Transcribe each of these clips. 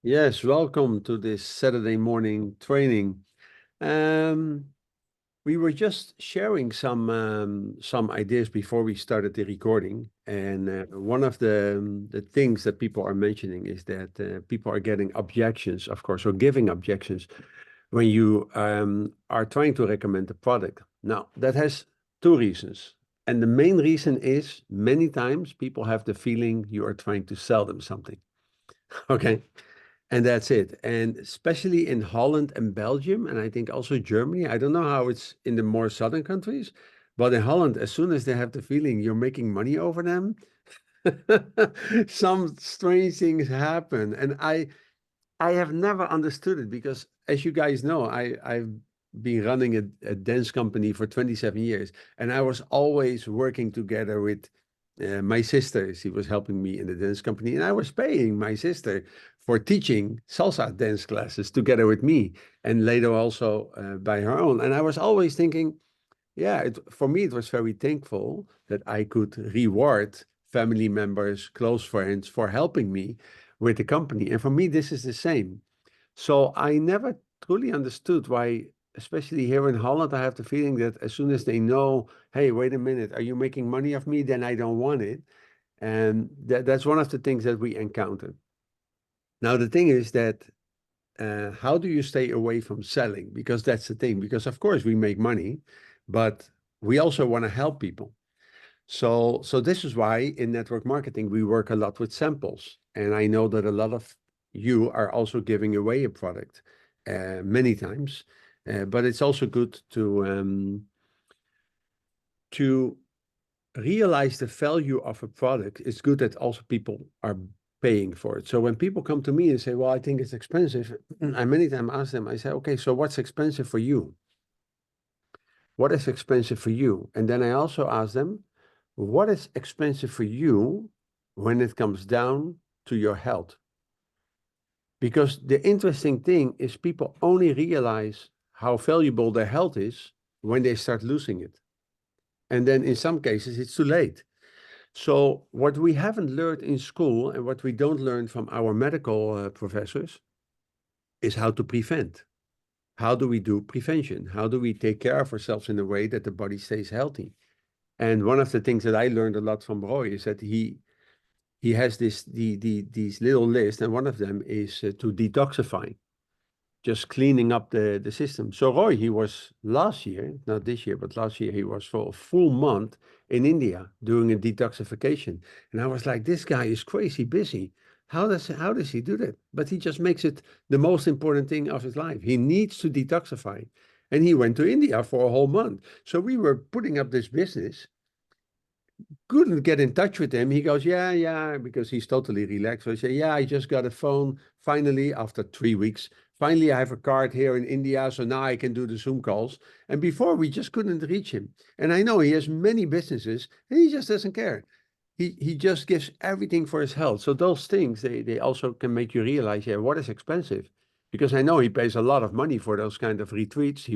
Yes, welcome to this Saturday morning training. Um, we were just sharing some ideas before we started the recording, and one of the things that people are mentioning is that people are getting objections, of course, or giving objections when you are trying to recommend a product. Now, that has two reasons. And the main reason is many times people have the feeling you are trying to sell them something. Okay. And that's it. And especially in Holland and Belgium, and I think also Germany, I don't know how it's in the more southern countries, but in Holland, as soon as they have the feeling you're making money over them, some strange things happen. And I have never understood it because, as you guys know, I've been running a dance company for 27 years, and I was always working together with my sister. She was helping me in the dance company, and I was paying my sister for teaching salsa dance classes together with me, and later also by her own. And I was always thinking, yeah, for me, it was very thankful that I could reward family members, close friends for helping me with the company. And for me, this is the same. So I never truly understood why, especially here in Holland, I have the feeling that as soon as they know, hey, wait a minute, are you making money off me? Then I don't want it. And that's one of the things that we encountered. Now, the thing is that how do you stay away from selling? Because that's the thing. Because of course we make money, but we also want to help people. So this is why in network marketing we work a lot with samples, and I know that a lot of you are also giving away a product many times, but it's also good to realize the value of a product. It's good that also people are paying for it. So when people come to me and say, well, I think it's expensive, I many times ask them, I say, okay, so what's expensive for you? What is expensive for you? And then I also ask them, what is expensive for you when it comes down to your health? Because the interesting thing is people only realize how valuable their health is when they start losing it. And then in some cases, it's too late. So what we haven't learned in school and what we don't learn from our medical professors is how to prevent. How do we do prevention? How do we take care of ourselves in a way that the body stays healthy? And one of the things that I learned a lot from Roy is that he has these little lists, and one of them is to detoxify, just cleaning up the system. So Roy, he was last year, not this year, but last year, he was for a full month in India doing a detoxification. And I was like, this guy is crazy busy. How does he do that? But he just makes it the most important thing of his life. He needs to detoxify. And he went to India for a whole month. So we were putting up this business, couldn't get in touch with him. He goes, yeah, yeah, because he's totally relaxed. So I say, yeah, I just got a phone finally after 3 weeks. Finally, I have a card here in India, so now I can do the Zoom calls. And before, we just couldn't reach him. And I know he has many businesses, and he just doesn't care. He just gives everything for his health. So those things, they also can make you realize, yeah, what is expensive? Because I know he pays a lot of money for those kind of retreats.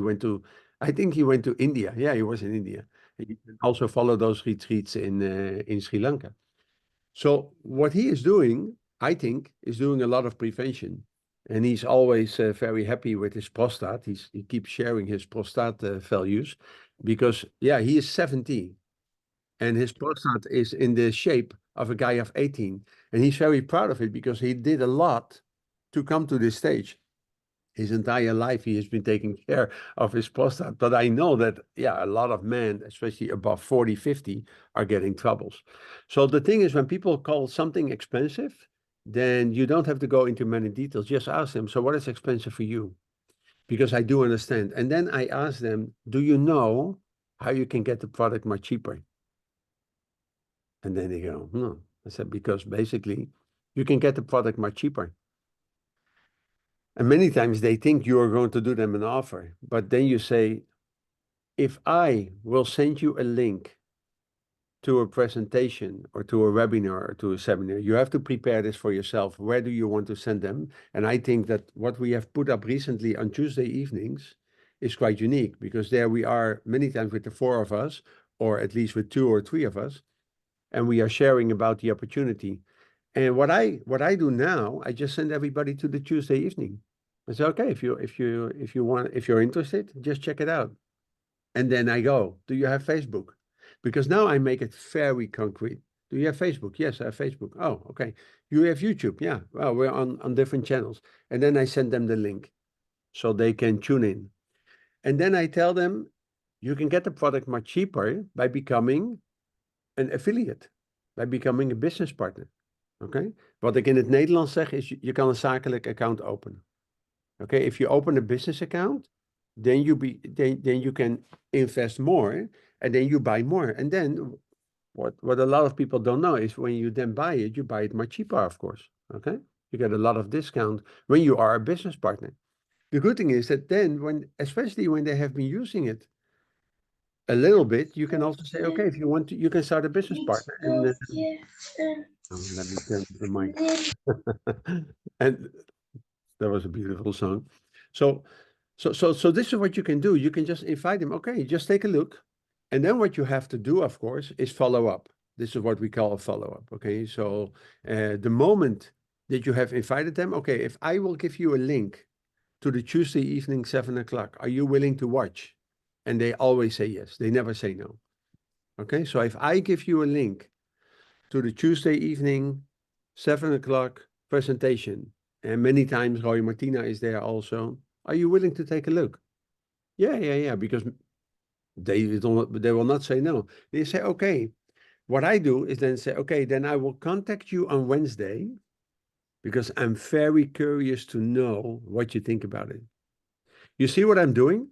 I think he went to India. Yeah, he was in India. You can also follow those retreats in Sri Lanka. So what he is doing, I think, is doing a lot of prevention, and he's always very happy with his prostate. He keeps sharing his prostate values, because yeah, he is 70, and his prostate is in the shape of a guy of 18, and he's very proud of it because he did a lot to come to this stage. His entire life he has been taking care of his prostate, but I know that, yeah, a lot of men, especially above 40, 50, are getting troubles. So the thing is, when people call something expensive, then you don't have to go into many details. Just ask them, so what is expensive for you? Because I do understand. And then I ask them, do you know how you can get the product much cheaper? And then they go, no. I said, because basically you can get the product much cheaper. And many times they think you are going to do them an offer, but then you say, if I will send you a link to a presentation or to a webinar or to a seminar, you have to prepare this for yourself. Where do you want to send them? And I think that what we have put up recently on Tuesday evenings is quite unique, because there we are many times with the four of us, or at least with two or three of us, and we are sharing about the opportunity. And what I do now, I just send everybody to the Tuesday evening. I say, okay, if you're interested, just check it out. And then I go, do you have Facebook? Because now I make it very concrete. Do you have Facebook? Yes, I have Facebook. Oh, okay. You have YouTube? Yeah. Well, we're on different channels. And then I send them the link so they can tune in. And then I tell them, you can get the product much cheaper by becoming een affiliate, by becoming a business partner. Okay? Wat ik in het Nederlands zeg is, je kan een zakelijk account openen. Okay? If you open a business account, then you can invest more and then you buy more. And then what a lot of people don't know is when you then buy it, you buy it much cheaper, of course. Okay? You get a lot of discount when you are a business partner. The good thing is that then especially when they have been using it a little bit, you can also say, okay, if you want to, you can start a business partner. And let me turn the mic. And that was a beautiful song. So this is what you can do. You can just invite them. Okay, just take a look. And then what you have to do, of course, is follow up. This is what we call a follow-up. Okay, so the moment that you have invited them, okay, if I will give you a link to the Tuesday evening, 7 o'clock, are you willing to watch? And they always say yes. They never say no. Okay, so if I give you a link to the Tuesday evening, 7 o'clock presentation, and many times Roy Martina is there also, are you willing to take a look? Yeah, because they will not say no. They say, okay. What I do is then say, okay, then I will contact you on Wednesday because I'm very curious to know what you think about it. You see what I'm doing?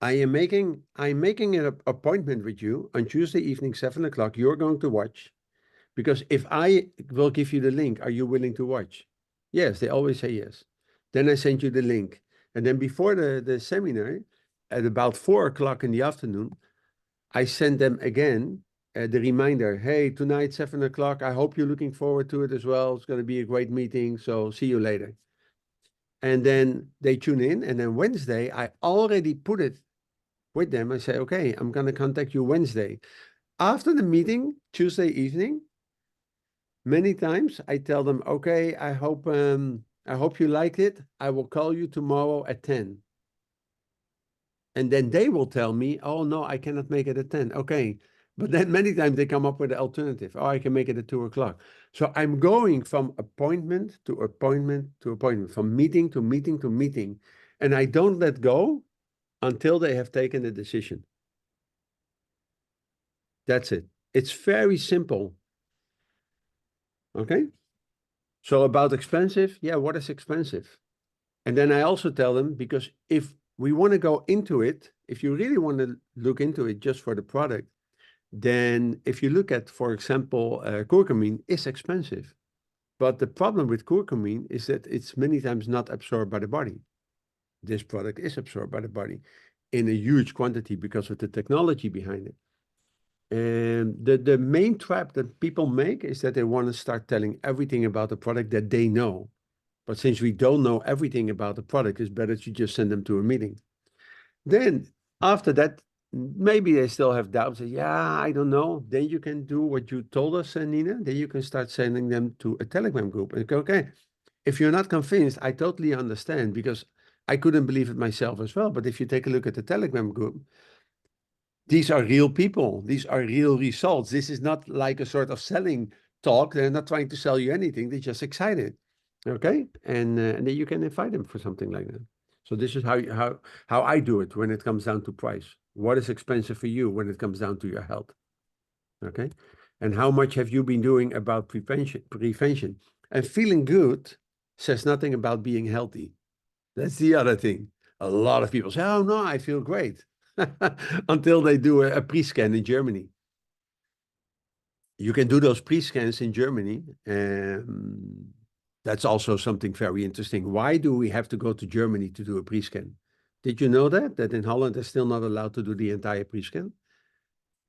I'm making an appointment with you on Tuesday evening, 7 o'clock. You're going to watch. Because if I will give you the link, are you willing to watch? Yes, they always say yes. Then I send you the link. And then before the seminar, at about 4 o'clock in the afternoon, I send them again the reminder, hey, tonight, 7 o'clock, I hope you're looking forward to it as well. It's going to be a great meeting. So see you later. And then they tune in. And then Wednesday, I already put it with them. I say, okay, I'm going to contact you Wednesday. After the meeting, Tuesday evening, many times I tell them, okay, I hope you liked it. I will call you tomorrow at 10. And then they will tell me, oh no, I cannot make it at 10. Okay. But then many times they come up with an alternative. Oh, I can make it at 2 o'clock. So I'm going from appointment to appointment to appointment, from meeting to meeting to meeting. And I don't let go until they have taken a decision. That's it. It's very simple. Okay. So about expensive, yeah, what is expensive? And then I also tell them, because if we want to go into it, if you really want to look into it just for the product, then if you look at, for example, curcumin is expensive. But the problem with curcumin is that it's many times not absorbed by the body. This product is absorbed by the body in a huge quantity because of the technology behind it. And the main trap that people make is that they want to start telling everything about the product that they know. But since we don't know everything about the product, it's better to just send them to a meeting. Then after that, maybe they still have doubts. Yeah, I don't know. Then you can do what you told us, Nina. Then you can start sending them to a Telegram group and go, okay, if you're not convinced, I totally understand, because I couldn't believe it myself as well. But if you take a look at the Telegram group, these are real people. These are real results. This is not like a sort of selling talk. They're not trying to sell you anything. They're just excited. Okay. And then you can invite them for something like that. So this is how I do it when it comes down to price. What is expensive for you when it comes down to your health? Okay. And how much have you been doing about prevention? And feeling good says nothing about being healthy. That's the other thing. A lot of people say, oh no, I feel great. Until they do a pre-scan in Germany. You can do those pre-scans in Germany. That's also something very interesting. Why do we have to go to Germany to do a pre-scan? Did you know that in Holland they're still not allowed to do the entire pre-scan?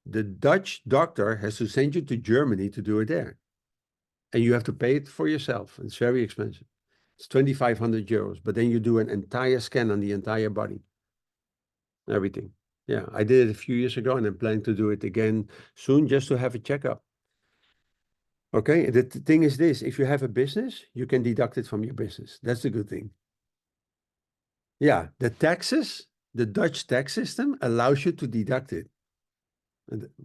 The Dutch doctor has to send you to Germany to do it there. And you have to pay it for yourself. It's very expensive. It's 2,500 euros. But then you do an entire scan on the entire body. Everything. Yeah, I did it a few years ago and I'm planning to do it again soon just to have a checkup. Okay, the thing is this, if you have a business, you can deduct it from your business. That's the good thing. Yeah, the taxes, the Dutch tax system allows you to deduct it.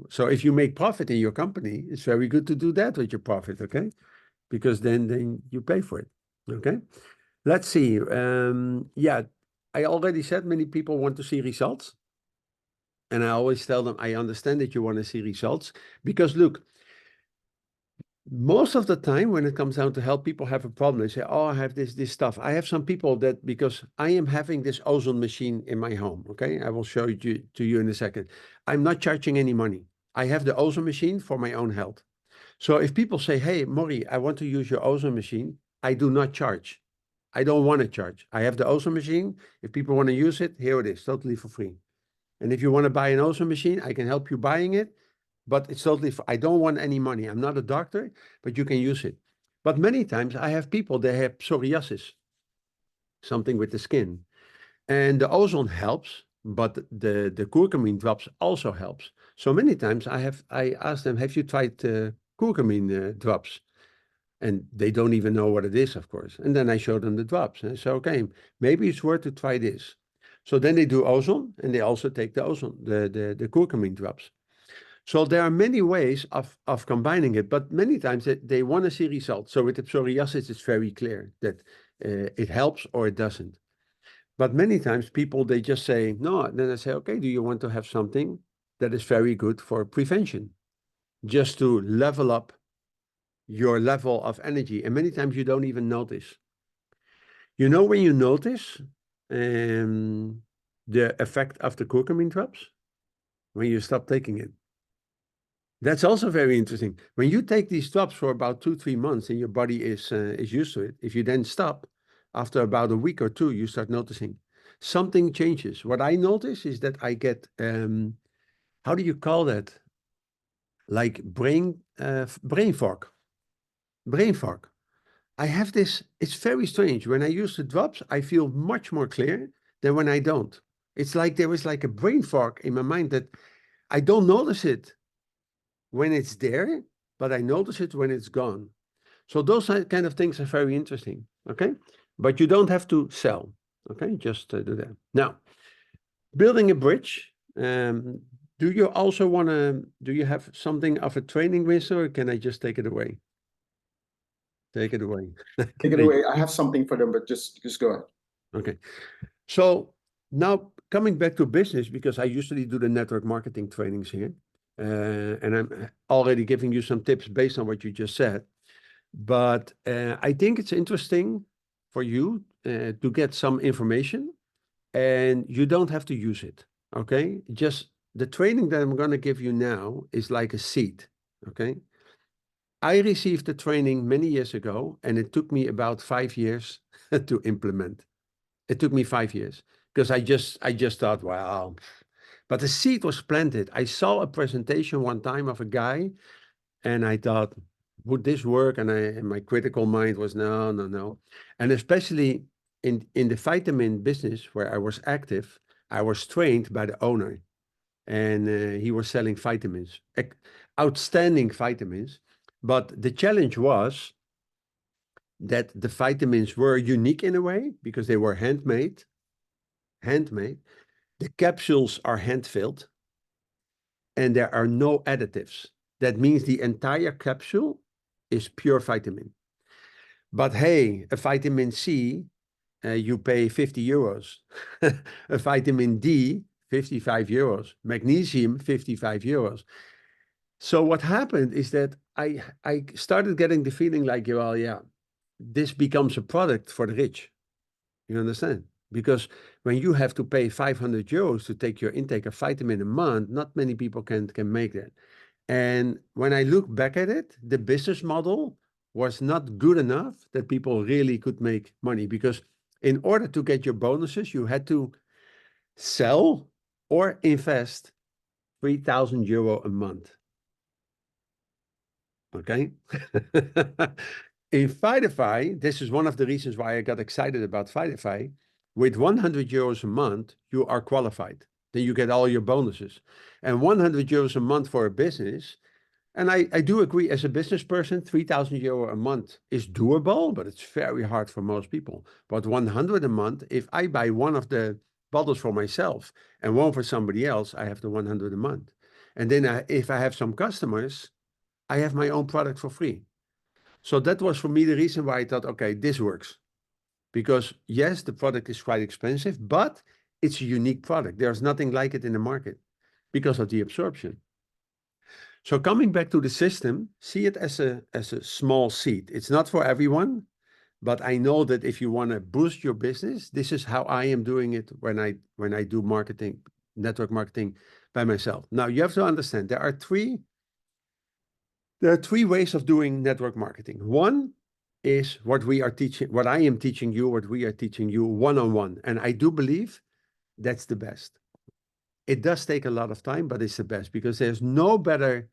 So if you make profit in your company, it's very good to do that with your profit, okay? Because then you pay for it, okay? Let's see. Yeah, I already said many people want to see results. And I always tell them, I understand that you want to see results. Because look, most of the time when it comes down to help people have a problem, they say, oh, I have this stuff. I have some people that, because I am having this ozone machine in my home, okay? I will show you to you in a second. I'm not charging any money. I have the ozone machine for my own health. So if people say, hey, Maury, I want to use your ozone machine, I do not charge. I don't want to charge. I have the ozone machine. If people want to use it, here it is, totally for free. And if you want to buy an ozone machine, I can help you buying it, but it's totally, I don't want any money. I'm not a doctor, but you can use it. But many times I have people, they have psoriasis, something with the skin. And the ozone helps, but the curcumin drops also helps. So many times I ask them, have you tried curcumin drops? And they don't even know what it is, of course. And then I show them the drops. And I say, okay, maybe it's worth to try this. So then they do ozone, and they also take the ozone, the curcumin drops. So there are many ways of combining it, but many times they want to see results. So with the psoriasis, it's very clear that it helps or it doesn't. But many times people, they just say, no, and then I say, okay, do you want to have something that is very good for prevention? Just to level up your level of energy. And many times you don't even notice. You know when you notice the effect of the curcumin drops? When you stop taking it. That's also very interesting. When you take these drops for about 2-3 months and your body is used to it, if you then stop, after about a week or two, you start noticing something changes. What I notice is that I get, how do you call that? Like brain fog. Brain fog. I have this, it's very strange. When I use the drops, I feel much more clear than when I don't. It's like there is like a brain fog in my mind that I don't notice it when it's there, but I notice it when it's gone. So those kind of things are very interesting, okay? But you don't have to sell, okay? Just do that. Now, building a bridge. Do you also want to, do you have something of a training with, or can I just take it away? Take it away. Take it away. I have something for them, but just go ahead. Okay. So now coming back to business, because I usually do the network marketing trainings here, and I'm already giving you some tips based on what you just said. But I think it's interesting for you to get some information, and you don't have to use it. Okay. Just the training that I'm going to give you now is like a seed. Okay. I received the training many years ago, and it took me about 5 years to implement. It took me 5 years because I just thought, wow. But the seed was planted. I saw a presentation one time of a guy, and I thought, would this work? And my critical mind was no, no, no. And especially in the vitamin business where I was active, I was trained by the owner, and he was selling vitamins, outstanding vitamins. But the challenge was that the vitamins were unique in a way because they were handmade. Handmade. The capsules are hand filled, and there are no additives. That means the entire capsule is pure vitamin. But hey, a vitamin C, you pay 50 euros. A vitamin D, 55 euros. Magnesium, 55 euros. So what happened is that I started getting the feeling like, well, yeah, this becomes a product for the rich. You understand? Because when you have to pay 500 euros to take your intake of vitamin a month, not many people can make that. And when I look back at it, the business model was not good enough that people really could make money, because in order to get your bonuses, you had to sell or invest 3,000 euro a month. Okay. In Fightify, this is one of the reasons why I got excited about Fightify. With 100 euros a month, you are qualified. Then you get all your bonuses. And 100 euros a month for a business, And I do agree, as a business person, 3,000 euro a month is doable, but it's very hard for most people. But 100 a month, if I buy one of the bottles for myself and one for somebody else, I have the 100 a month. And then if I have some customers, I have my own product for free. So that was for me the reason why I thought, okay, this works. Because yes, the product is quite expensive, but it's a unique product. There's nothing like it in the market because of the absorption. So coming back to the system, see it as a small seed. It's not for everyone, but I know that if you want to boost your business, this is how I am doing it when I do marketing, network marketing by myself. Now you have to understand there are three ways of doing network marketing. One is what we are teaching, what I am teaching you, what we are teaching you one-on-one. And I do believe that's the best. It does take a lot of time, but it's the best because there's no better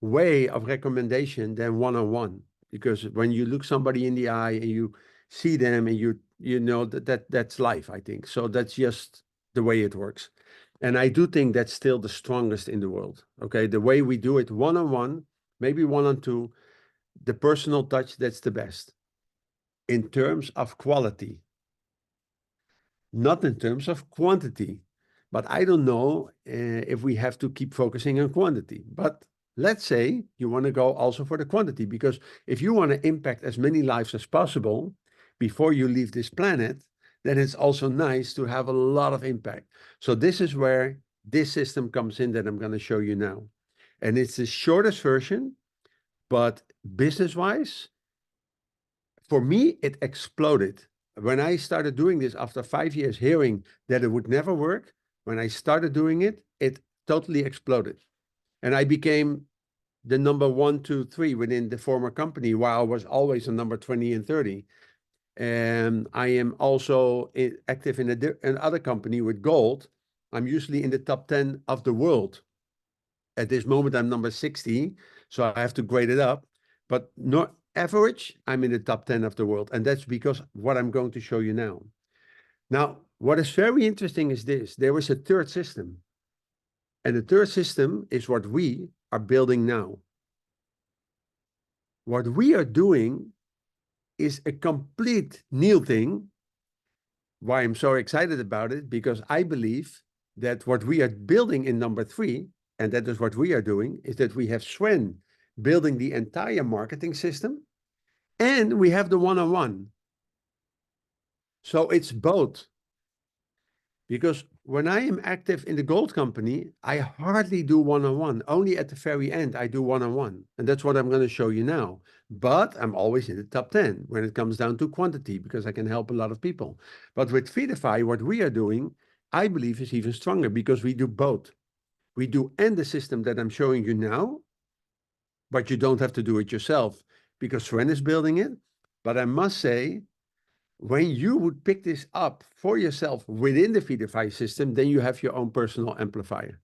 way of recommendation than one-on-one. Because when you look somebody in the eye and you see them and you know that's life, I think. So that's just the way it works. And I do think that's still the strongest in the world. Okay, the way we do it one-on-one, maybe one-on-two, the personal touch, that's the best. In terms of quality, not in terms of quantity. But I don't know if we have to keep focusing on quantity. But let's say you want to go also for the quantity, because if you want to impact as many lives as possible before you leave this planet, then it's also nice to have a lot of impact. So this is where this system comes in that I'm going to show you now. And it's the shortest version, but business-wise, for me, it exploded. When I started doing this after 5 years, hearing that it would never work, when I started doing it, it totally exploded. And I became the number 1, 2, 3 within the former company, while I was always a number 20 and 30. And I am also active in another company with gold. I'm usually in the top 10 of the world. At this moment, I'm number 60, so I have to grade it up. But not average, I'm in the top 10 of the world. And that's because what I'm going to show you now. Now, what is very interesting is this. There is a third system. And the third system is what we are building now. What we are doing is a complete new thing. Why I'm so excited about it, because I believe that what we are building in number 3, and that is what we are doing, is that we have Sven building the entire marketing system, and we have the one-on-one. So it's both. Because when I am active in the gold company, I hardly do one-on-one. Only at the very end, I do one-on-one. And that's what I'm going to show you now. But I'm always in the top 10 when it comes down to quantity, because I can help a lot of people. But with Feedify, what we are doing, I believe is even stronger, because we do both. We do and the system that I'm showing you now, but you don't have to do it yourself because Sven is building it. But I must say, when you would pick this up for yourself within the Feedify system, then you have your own personal amplifier.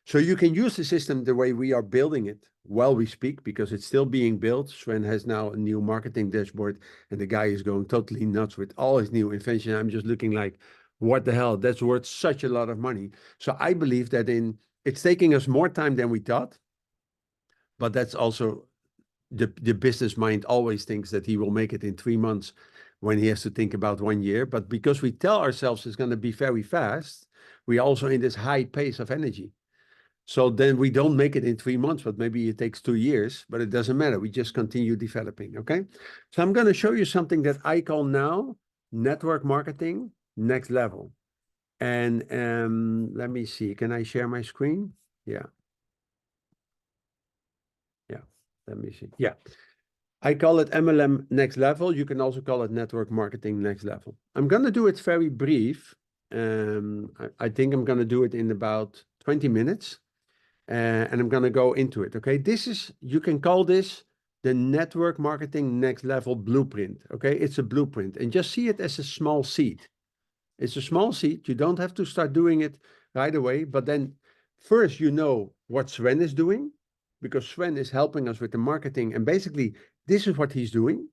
So you can use the system the way we are building it while we speak, because it's still being built. Sven has now a new marketing dashboard, and the guy is going totally nuts with all his new invention. I'm just looking like, what the hell? That's worth such a lot of money. So I believe that it's taking us more time than we thought, but that's also the business mind always thinks that he will make it in 3 months when he has to think about 1 year. But because we tell ourselves it's going to be very fast, we also in this high pace of energy. So then we don't make it in 3 months, but maybe it takes 2 years, but it doesn't matter. We just continue developing, okay? So I'm going to show you something that I call now network marketing next level. And let me see, can I share my screen? Yeah. Yeah, let me see. Yeah. I call it MLM next level. You can also call it network marketing next level. I'm going to do it very brief. I think I'm going to do it in about 20 minutes. And I'm going to go into it. Okay, you can call this the network marketing next level blueprint. Okay, it's a blueprint, and just see it as a small seed. It's a small seed. You don't have to start doing it right away, but then first you know what Sven is doing, because Sven is helping us with the marketing, and basically this is what he's doing,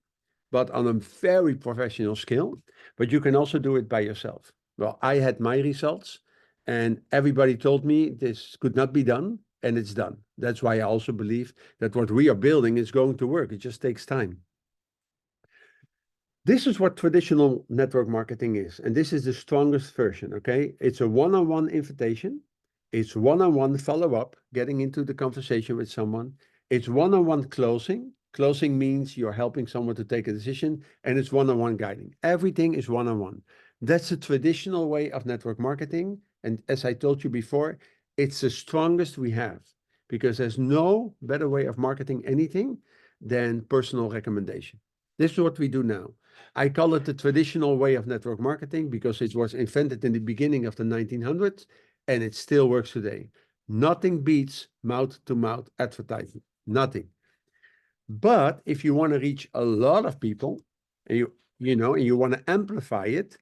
but on a very professional scale. But you can also do it by yourself. Well, I had my results, and everybody told me this could not be done. and it's done. That's why I also believe that what we are building is going to work. It just takes time. This is what traditional network marketing is, and this is the strongest version, okay? It's a one-on-one invitation. It's one-on-one follow-up, getting into the conversation with someone. It's one-on-one closing. Closing means you're helping someone to take a decision, and it's one-on-one guiding. Everything is one-on-one. That's the traditional way of network marketing, and as I told you before, it's the strongest we have, because there's no better way of marketing anything than personal recommendation. This is what we do now. I call it the traditional way of network marketing because it was invented in the beginning of the 1900s and it still works today. Nothing beats mouth-to-mouth advertising, nothing. But if you want to reach a lot of people, and you want to amplify it,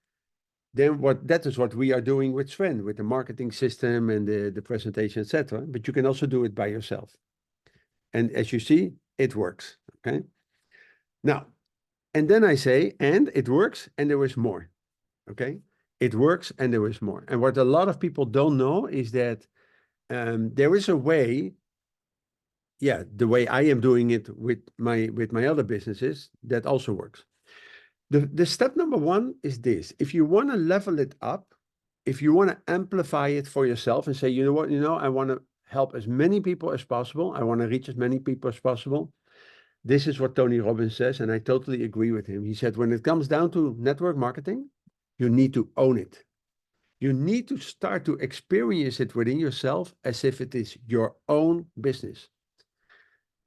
then that is what we are doing with Sven, with the marketing system and the presentation, etc. But you can also do it by yourself. And as you see, it works, okay? Now, and then I say, and it works, and there is more, okay? It works, and there is more. And what a lot of people don't know is that there is a way, yeah, the way I am doing it with my other businesses, that also works. The step number one is this. If you want to level it up, if you want to amplify it for yourself and say, you know what, I want to help as many people as possible. I want to reach as many people as possible. This is what Tony Robbins says, and I totally agree with him. He said, when it comes down to network marketing, you need to own it. You need to start to experience it within yourself as if it is your own business.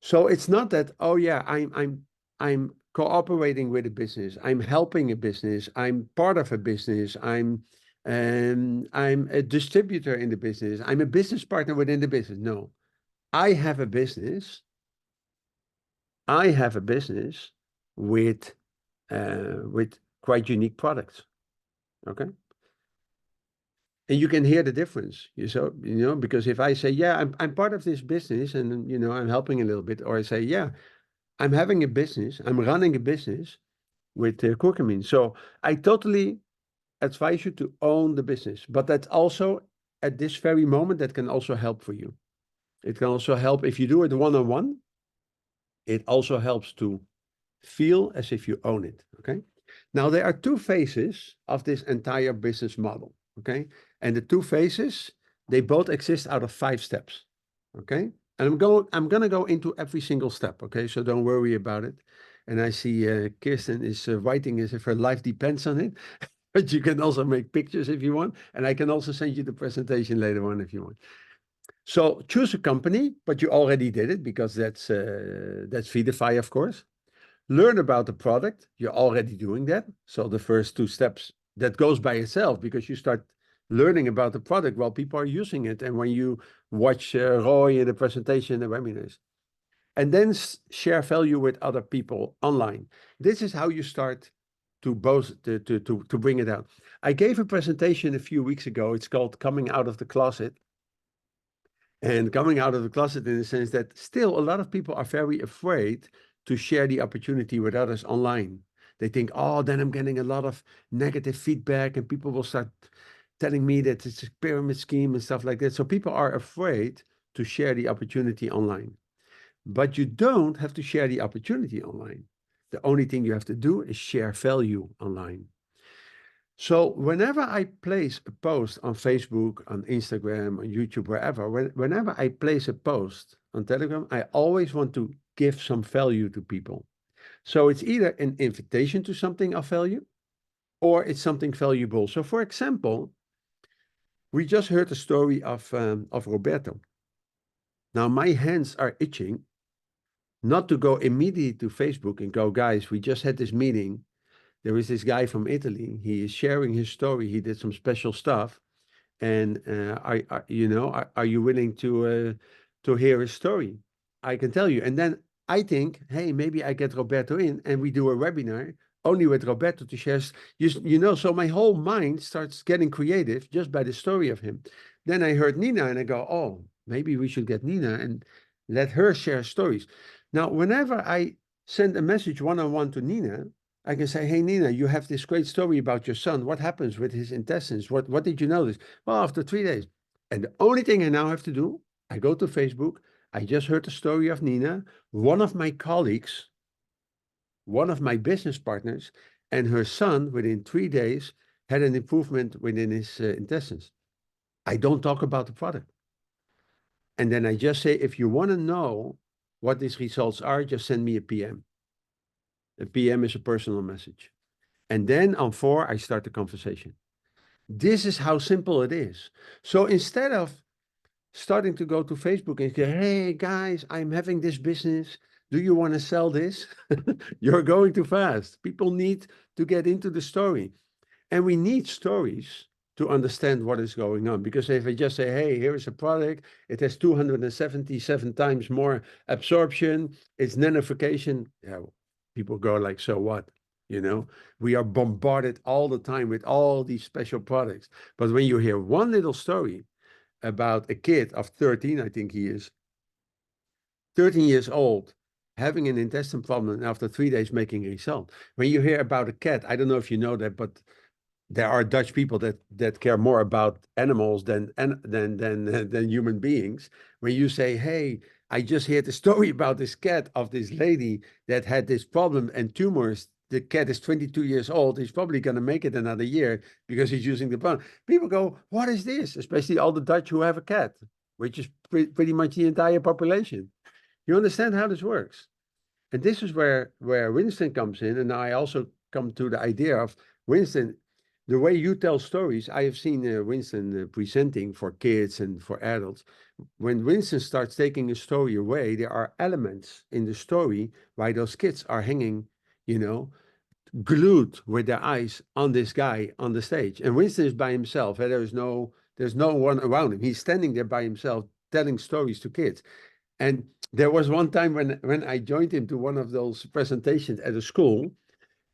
So it's not that, oh yeah, I'm cooperating with a business, I'm helping a business, I'm part of a business, I'm a distributor in the business, I'm a business partner within the business. No, I have a business. I have a business with quite unique products. Okay. And you can hear the difference. Because if I say, yeah, I'm part of this business and I'm helping a little bit, or I say, yeah, I'm having a business, I'm running a business with curcumin. So I totally advise you to own the business, but that's also at this very moment, that can also help for you. It can also help if you do it one-on-one. It also helps to feel as if you own it, okay? Now, there are two phases of this entire business model, okay? And the two phases, they both exist out of 5 steps, okay? And I'm gonna go into every single step, okay? So don't worry about it. And I see Kirsten is writing as if her life depends on it, but you can also make pictures if you want. And I can also send you the presentation later on if you want. So choose a company, but you already did it because that's Feedify, of course. Learn about the product. You're already doing that. So the first 2 steps, that goes by itself because you start learning about the product while people are using it. And when you watch Roy in the presentation, the webinars, and then share value with other people online. This is how you start to bring it out. I gave a presentation a few weeks ago. It's called Coming Out of the Closet. And coming out of the closet in the sense that still a lot of people are very afraid to share the opportunity with others online. They think, oh, then I'm getting a lot of negative feedback and people will start telling me that it's a pyramid scheme and stuff like that. So people are afraid to share the opportunity online. But you don't have to share the opportunity online. The only thing you have to do is share value online. So whenever I place a post on Facebook, on Instagram, on YouTube, wherever, whenever I place a post on Telegram, I always want to give some value to people. So it's either an invitation to something of value or it's something valuable. So for example, we just heard the story of Roberto. Now my hands are itching not to go immediately to Facebook and go, guys, we just had this meeting. There is this guy from Italy. He is sharing his story. He did some special stuff. And are you willing to hear his story? I can tell you. And then I think, hey, maybe I get Roberto in and we do a webinar only with Roberto to share. So my whole mind starts getting creative just by the story of him. Then I heard Nina and I go, oh, maybe we should get Nina and let her share stories. Now, whenever I send a message one-on-one to Nina, I can say, hey, Nina, you have this great story about your son. What happens with his intestines? What did you notice? Well, after 3 days. And the only thing I now have to do I go to Facebook. I just heard the story of Nina. One of my colleagues, one of my business partners, and her son within 3 days had an improvement within his intestines. I don't talk about the product. And then I just say, if you want to know what these results are, just send me a PM. A PM is a personal message. And then on 4, I start the conversation. This is how simple it is. So instead of starting to go to Facebook and say, hey guys, I'm having this business. Do you want to sell this? You're going too fast. People need to get into the story. And we need stories to understand what is going on. Because if I just say, hey, here is a product, it has 277 times more absorption, it's nanofication, yeah, people go like, so what? You know, we are bombarded all the time with all these special products. But when you hear one little story about a kid of 13, I think he is, 13 years old, having an intestine problem and after 3 days making a result. When you hear about a cat, I don't know if you know that, but there are Dutch people that care more about animals than human beings. When you say, hey, I just heard the story about this cat of this lady that had this problem and tumors. The cat is 22 years old. He's probably going to make it another year because he's using the bone. People go, what is this? Especially all the Dutch who have a cat, which is pretty much the entire population. You understand how this works? And this is where Winston comes in. And I also come to the idea of Winston, the way you tell stories. I have seen Winston presenting for kids and for adults. When Winston starts taking a story away, there are elements in the story why those kids are hanging, you know, glued with their eyes on this guy on the stage. And Winston is by himself. And there's no one around him. He's standing there by himself telling stories to kids. And there was one time when I joined him to one of those presentations at a school,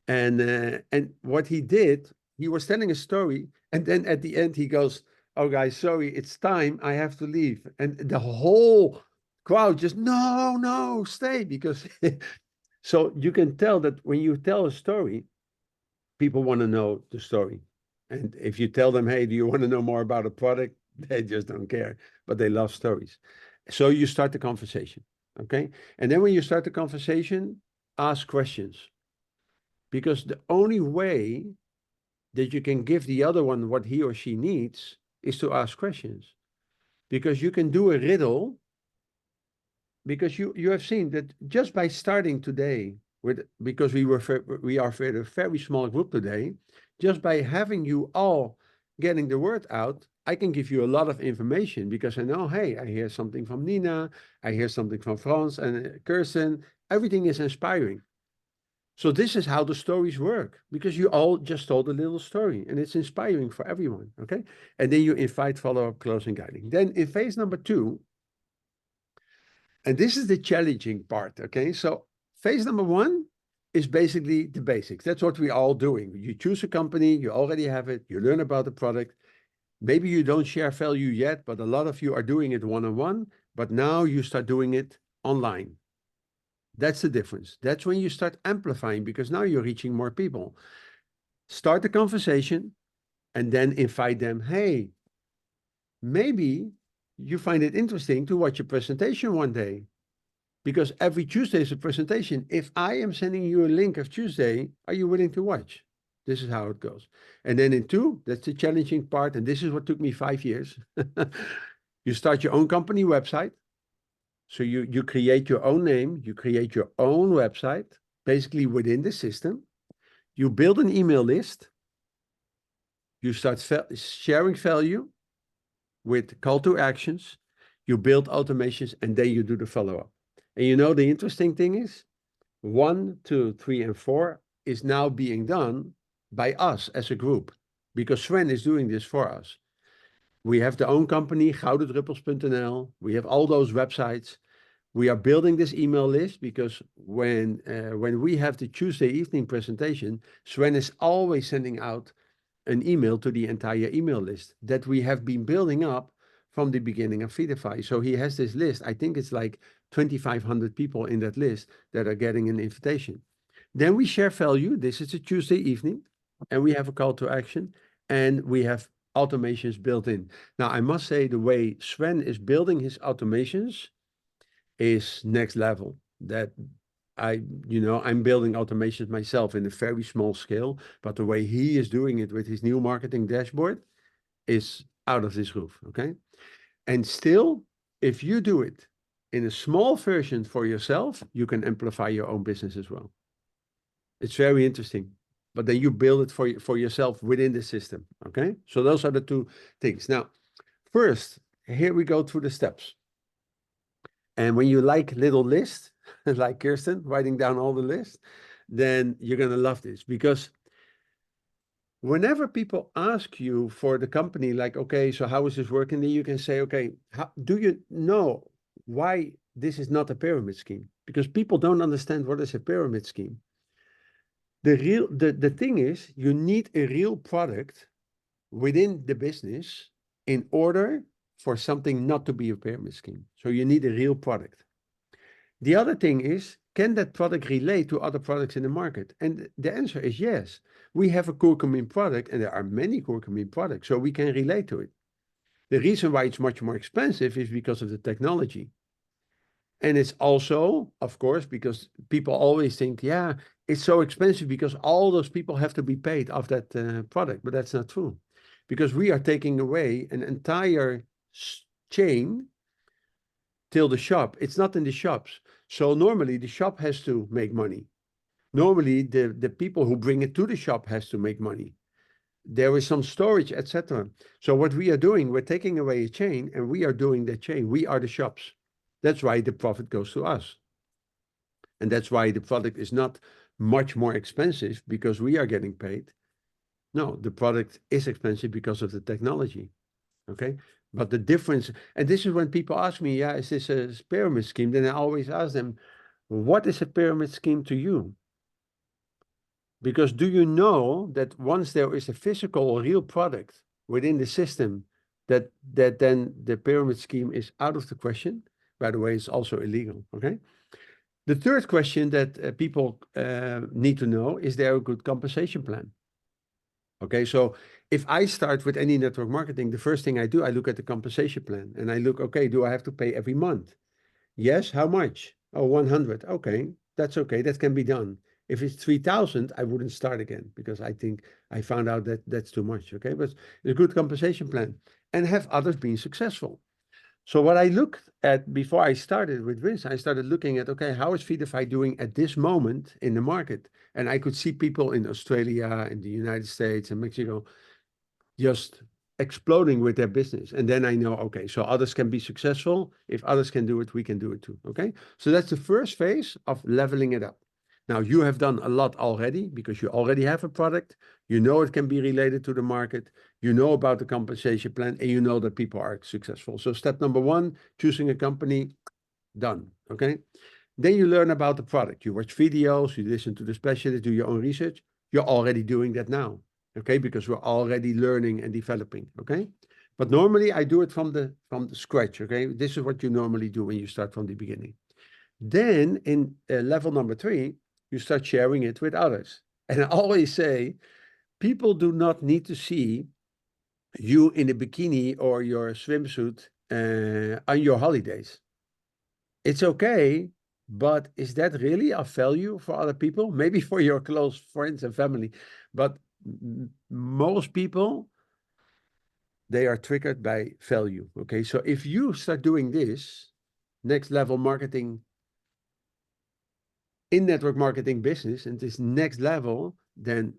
and what he did, he was telling a story, and then at the end he goes, "Oh guys, sorry, it's time. I have to leave." And the whole crowd just, no, stay, because so you can tell that when you tell a story, people want to know the story. And if you tell them, hey, do you want to know more about a product? They just don't care, but they love stories. So you start the conversation, okay? And then when you start the conversation, ask questions. Because the only way that you can give the other one what he or she needs is to ask questions. Because you can do a riddle, because you have seen that just by starting today, because we are a very small group today, just by having you all getting the word out, I can give you a lot of information because I know, hey, I hear something from Nina, I hear something from Frans and Kirsten. Everything is inspiring. So this is how the stories work, because you all just told a little story and it's inspiring for everyone, okay? And then you invite follow-up, closing, guiding. Then in phase number 2, and this is the challenging part, okay? So phase number 1 is basically the basics. That's what we're all doing. You choose a company, you already have it, you learn about the product. Maybe you don't share value yet, but a lot of you are doing it one-on-one, but now you start doing it online. That's the difference. That's when you start amplifying, because now you're reaching more people. Start the conversation and then invite them, hey, maybe you find it interesting to watch a presentation one day. Because every Tuesday is a presentation. If I am sending you a link of Tuesday, are you willing to watch? This is how it goes. And then in 2, that's the challenging part. And this is what took me 5 years. You start your own company website. So you create your own name. You create your own website, basically within the system. You build an email list. You start sharing value with call to actions. You build automations, and then you do the follow-up. And you know, the interesting thing is 1, 2, 3, and 4 is now being done by us as a group, because Sven is doing this for us. We have the own company, goudendruppels.nl. We have all those websites. We are building this email list because when we have the Tuesday evening presentation, Sven is always sending out an email to the entire email list that we have been building up from the beginning of Feedify. So he has this list. I think it's like 2,500 people in that list that are getting an invitation. Then we share value. This is a Tuesday evening, and we have a call to action, and we have automations built in. Now, I must say the way Sven is building his automations is next level. That I'm building automations myself in a very small scale, but the way he is doing it with his new marketing dashboard is out of this roof, okay? And still, if you do it in a small version for yourself, you can amplify your own business as well. It's very interesting. But then you build it for yourself within the system, okay? So those are the two things. Now, first, here we go through the steps. And when you like little lists, like Kirsten, writing down all the lists, then you're going to love this, because whenever people ask you for the company, like, okay, so how is this working? Then you can say, okay, do you know why this is not a pyramid scheme? Because people don't understand what is a pyramid scheme. The thing is, you need a real product within the business in order for something not to be a pyramid scheme. So you need a real product. The other thing is, can that product relate to other products in the market? And the answer is yes. We have a curcumin product, and there are many curcumin products, so we can relate to it. The reason why it's much more expensive is because of the technology. And it's also, of course, because people always think, yeah, it's so expensive because all those people have to be paid of that product. But that's not true, because we are taking away an entire chain till the shop. It's not in the shops. So normally the shop has to make money. Normally the people who bring it to the shop has to make money. There is some storage, etc. So what we are doing, we're taking away a chain, and we are doing that chain. We are the shops. That's why the profit goes to us. And that's why the product is not much more expensive because we are getting paid. No, the product is expensive because of the technology. Okay. But the difference, and this is when people ask me, yeah, is this a pyramid scheme? Then I always ask them, what is a pyramid scheme to you? Because do you know that once there is a physical or real product within the system, that then the pyramid scheme is out of the question? By the way, it's also illegal. Okay. The third question that people need to know, is there a good compensation plan? Okay, so if I start with any network marketing, the first thing I do, I look at the compensation plan and I look, okay, do I have to pay every month? Yes, how much? Oh, 100. Okay, that's okay, that can be done. If it's 3,000, I wouldn't start again because I think I found out that that's too much. Okay, but a good compensation plan, and have others been successful. So what I looked at before I started with Vince, I started looking at, okay, how is Feedify doing at this moment in the market? And I could see people in Australia, in the United States and Mexico just exploding with their business. And then I know, okay, so others can be successful. If others can do it, we can do it too. Okay. So that's the first phase of leveling it up. Now you have done a lot already because you already have a product. You know it can be related to the market. You know about the compensation plan, and you know that people are successful. So step number one, choosing a company, done. Okay. Then you learn about the product. You watch videos, you listen to the specialists, do your own research. You're already doing that now. Okay, because we're already learning and developing. Okay. But normally I do it from the scratch. Okay. This is what you normally do when you start from the beginning. Then in level number 3, you start sharing it with others. And I always say, people do not need to see you in a bikini or your swimsuit on your holidays. It's okay, but is that really of value for other people? Maybe for your close friends and family, but most people, they are triggered by value. Okay, so if you start doing this next level marketing in network marketing business and this next level, then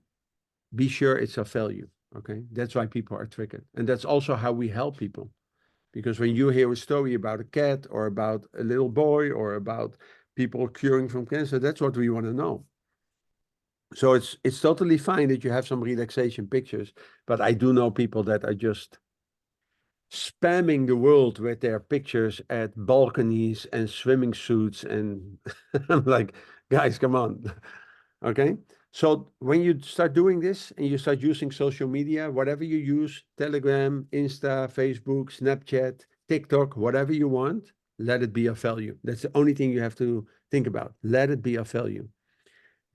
be sure it's of value. Okay, that's why people are triggered, and that's also how we help people. Because when you hear a story about a cat or about a little boy or about people curing from cancer, that's what we want to know. So it's totally fine that you have some relaxation pictures, but I do know people that are just spamming the world with their pictures at balconies and swimming suits, and I'm like, guys, come on. Okay. So when you start doing this and you start using social media, whatever you use, Telegram, Insta, Facebook, Snapchat, TikTok, whatever you want, let it be of value. That's the only thing you have to think about. Let it be of value.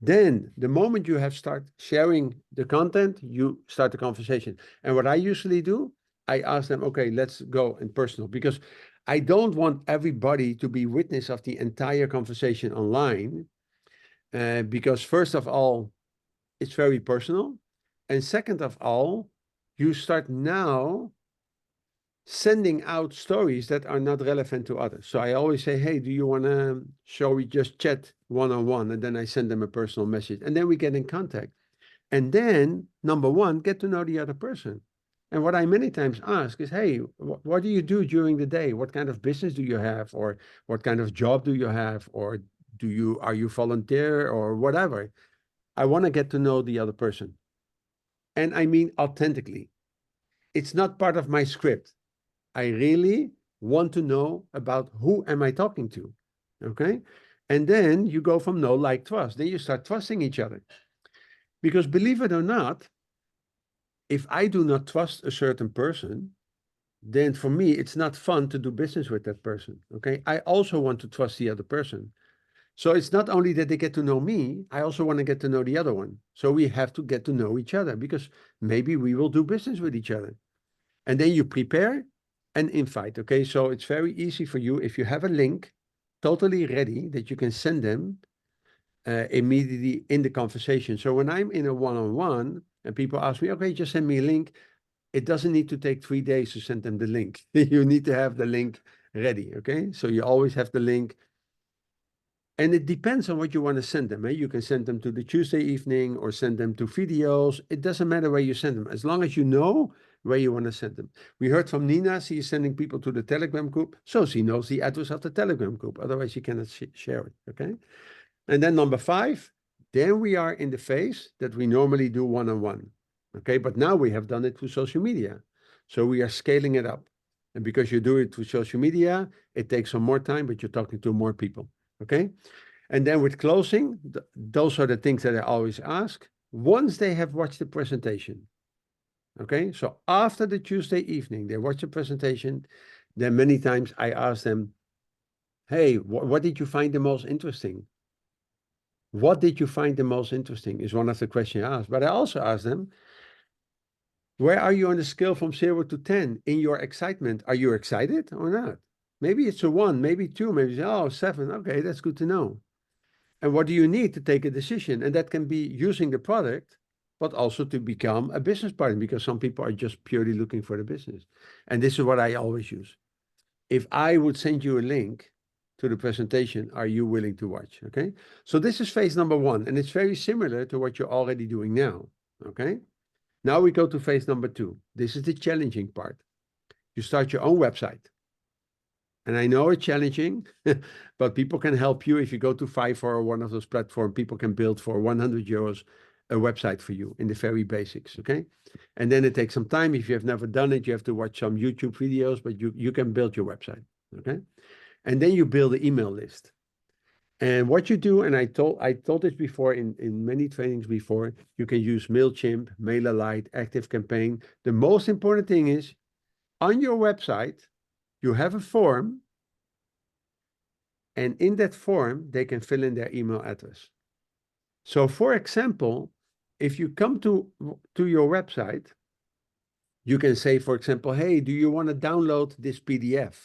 Then the moment you have start sharing the content, you start the conversation. And what I usually do, I ask them, okay, let's go in personal, because I don't want everybody to be witness of the entire conversation online. Because first of all, it's very personal. And second of all, you start now sending out stories that are not relevant to others. So I always say, hey, do you want to, shall we just chat one-on-one? And then I send them a personal message. And then we get in contact. And then, number one, get to know the other person. And what I many times ask is, hey, what do you do during the day? What kind of business do you have? Or what kind of job do you have? Or are you volunteer or whatever? I want to get to know the other person. And I mean authentically. It's not part of my script. I really want to know about who am I talking to, okay? And then you go from know, like, trust. Then you start trusting each other. Because believe it or not, if I do not trust a certain person, then for me, it's not fun to do business with that person, okay? I also want to trust the other person. So it's not only that they get to know me, I also want to get to know the other one. So we have to get to know each other because maybe we will do business with each other. And then you prepare and invite. Okay, so it's very easy for you if you have a link totally ready that you can send them immediately in the conversation. So when I'm in a one-on-one and people ask me, okay, just send me a link, it doesn't need to take 3 days to send them the link. You need to have the link ready. Okay, so you always have the link. And it depends on what you want to send them. You can send them to the Tuesday evening or send them to videos. It doesn't matter where you send them, as long as you know where you want to send them. We heard from Nina, she is sending people to the Telegram group, so she knows the address of the Telegram group. Otherwise, she cannot share it, okay? And then number 5, then we are in the phase that we normally do one-on-one, okay? But now we have done it through social media. So we are scaling it up. And because you do it through social media, it takes some more time, but you're talking to more people. Okay. And then with closing, those are the things that I always ask. Once they have watched the presentation, okay, so after the Tuesday evening, they watch the presentation, then many times I ask them, hey, what did you find the most interesting? What did you find the most interesting is one of the questions I ask. But I also ask them, where are you on the scale from 0 to 10 in your excitement? Are you excited or not? Maybe it's a 1, maybe 2, maybe, oh, 7. Okay, that's good to know. And what do you need to take a decision? And that can be using the product, but also to become a business partner, because some people are just purely looking for the business. And this is what I always use. If I would send you a link to the presentation, are you willing to watch? Okay. So this is phase number 1, and it's very similar to what you're already doing now. Okay. Now we go to phase number 2. This is the challenging part. You start your own website. And I know it's challenging, but people can help you. If you go to Fiverr or one of those platforms, people can build for 100 euros a website for you in the very basics, okay? And then it takes some time. If you have never done it, you have to watch some YouTube videos, but you can build your website, okay? And then you build an email list. And what you do, and I told this before in many trainings before, you can use MailChimp, MailerLite, ActiveCampaign. The most important thing is on your website, you have a form, and in that form, they can fill in their email address. So for example, if you come to your website, you can say, for example, hey, do you want to download this PDF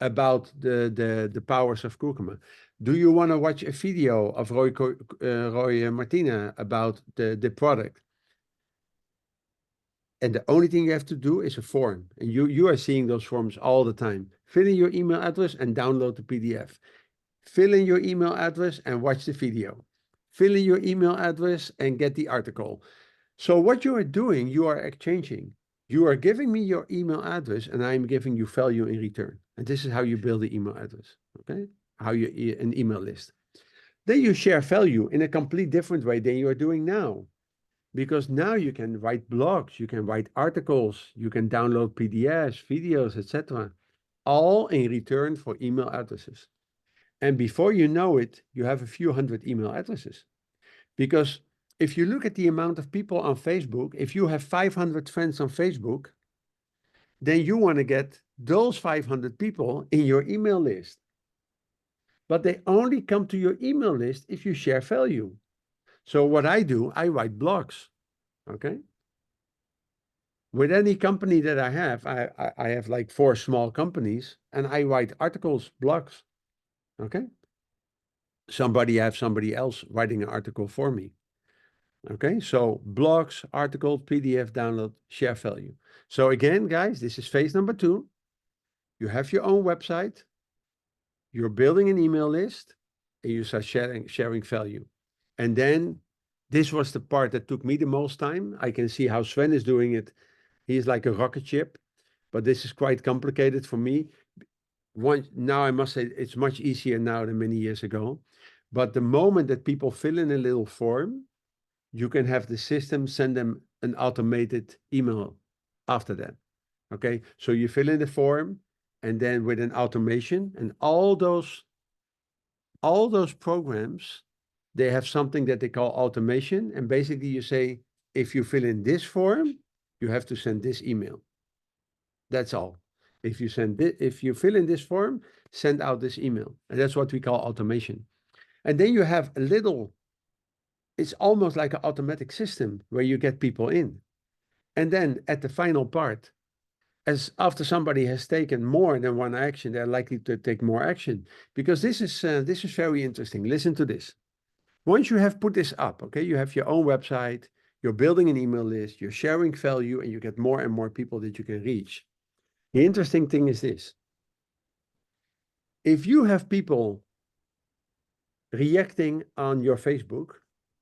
about the powers of curcuma? Do you want to watch a video of Roy Martina about the product? And the only thing you have to do is a form. And you are seeing those forms all the time. Fill in your email address and download the PDF. Fill in your email address and watch the video. Fill in your email address and get the article. So what you are doing, you are exchanging. You are giving me your email address and I'm giving you value in return. And this is how you build the email address, okay? An email list. Then you share value in a complete different way than you are doing now. Because now you can write blogs, you can write articles, you can download PDFs, videos, etc. All in return for email addresses. And before you know it, you have a few hundred email addresses. Because if you look at the amount of people on Facebook, if you have 500 friends on Facebook, then you want to get those 500 people in your email list. but they only come to your email list if you share value. So what I do, I write blogs, okay? With any company that I have, I have like 4 small companies, and I write articles, blogs, okay? Somebody else writing an article for me. Okay, so blogs, articles, PDF download, share value. So again, guys, this is phase number 2. You have your own website, you're building an email list, and you start sharing value. And then this was the part that took me the most time. I can see how Sven is doing it. He's like a rocket ship, but this is quite complicated for me. Now I must say it's much easier now than many years ago. But the moment that people fill in a little form, you can have the system send them an automated email after that. Okay, so you fill in the form, and then with an automation, and all those programs, they have something that they call automation, and basically you say, if you fill in this form, you have to send this email. That's all. If you fill in this form, send out this email, and that's what we call automation. And then you have a little, it's almost like an automatic system where you get people in. And then at the final part, as after somebody has taken more than one action, they're likely to take more action, because this is very interesting. Listen to this. Once you have put this up, okay, you have your own website, you're building an email list, you're sharing value, and you get more and more people that you can reach. The interesting thing is this. If you have people reacting on your Facebook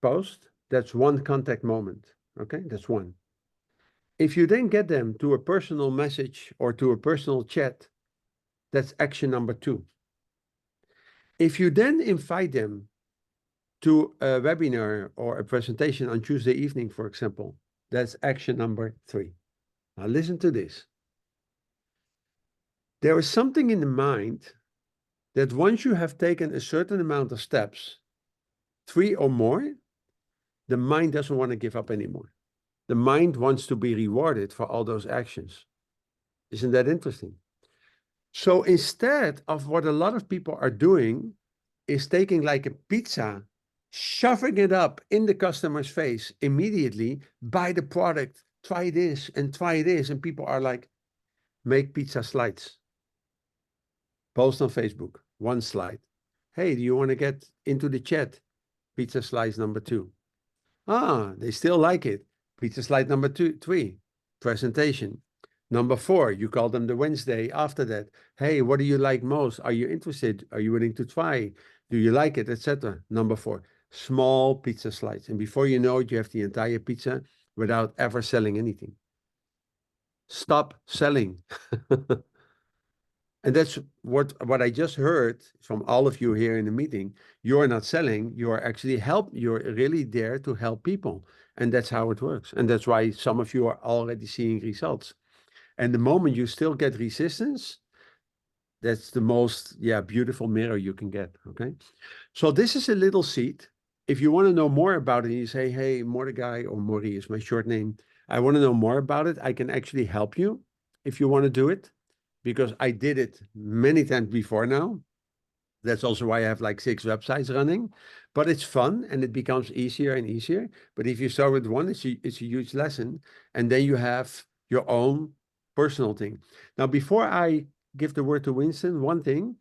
post, that's one contact moment, okay? That's one. If you then get them to a personal message or to a personal chat, that's action number 2. If you then invite them to a webinar or a presentation on Tuesday evening, for example, that's action number 3. Now listen to this. There is something in the mind that once you have taken a certain amount of steps, 3 or more, the mind doesn't want to give up anymore. The mind wants to be rewarded for all those actions. Isn't that interesting? So instead of what a lot of people are doing is taking like a pizza, shoving it up in the customer's face immediately, buy the product, try this and try this. And people are like, make pizza slides. Post on Facebook, 1 slide. Hey, do you want to get into the chat? Pizza slice number 2. Ah, they still like it. Pizza slide number 3, presentation. Number 4, you call them the Wednesday after that. Hey, what do you like most? Are you interested? Are you willing to try? Do you like it, etc.? Number 4, small pizza slides. And before you know it, you have the entire pizza without ever selling anything. Stop selling. And that's what I just heard from all of you here in the meeting. You're not selling, you're actually you're really there to help people. And that's how it works. And that's why some of you are already seeing results. And the moment you still get resistance, that's the most, beautiful mirror you can get, okay? So this is a little seed. If you want to know more about it, you say, hey, Mordecai, or Mori is my short name. I want to know more about it. I can actually help you if you want to do it, because I did it many times before now. That's also why I have like 6 websites running, but it's fun and it becomes easier and easier. But if you start with one, it's a huge lesson. And then you have your own personal thing. Now, before I give the word to Winston, one thing,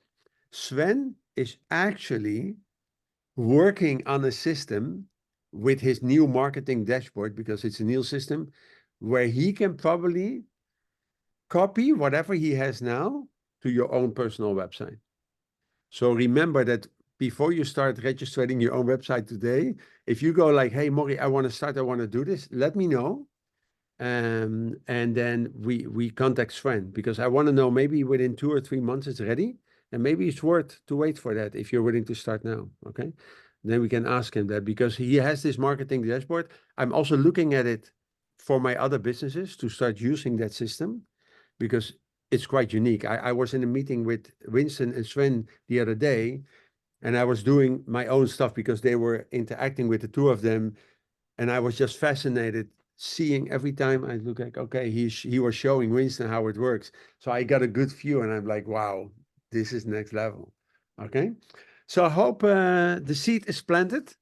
Sven is actually working on a system with his new marketing dashboard, because it's a new system where he can probably copy whatever he has now to your own personal website. So remember that before you start registering your own website today, if you go like, hey, Mori, I want to do this, let me know. And then we contact Sven, because I want to know, maybe within 2 or 3 months it's ready. And maybe it's worth to wait for that if you're willing to start now, okay? Then we can ask him that, because he has this marketing dashboard. I'm also looking at it for my other businesses to start using that system, because it's quite unique. I was in a meeting with Winston and Sven the other day, and I was doing my own stuff because they were interacting with the 2 of them. And I was just fascinated seeing every time I look like, okay, he was showing Winston how it works. So I got a good view and I'm like, wow, this is next level. Okay. So I hope the seed is planted.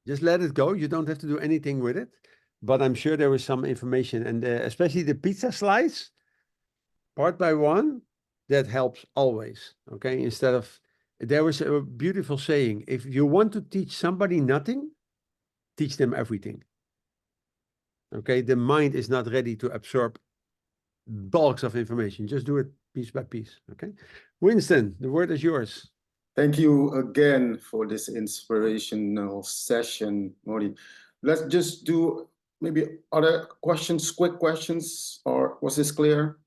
Just let it go. You don't have to do anything with it. But I'm sure there was some information, and especially the pizza slice, part by one, that helps always. Okay, instead of, there was a beautiful saying: if you want to teach somebody nothing, teach them everything. Okay, the mind is not ready to absorb bulks of information. Just do it piece by piece. Okay, Winston, the word is yours. Thank you again for this inspirational session, Mori. Let's just do maybe other questions, quick questions, or was this clear?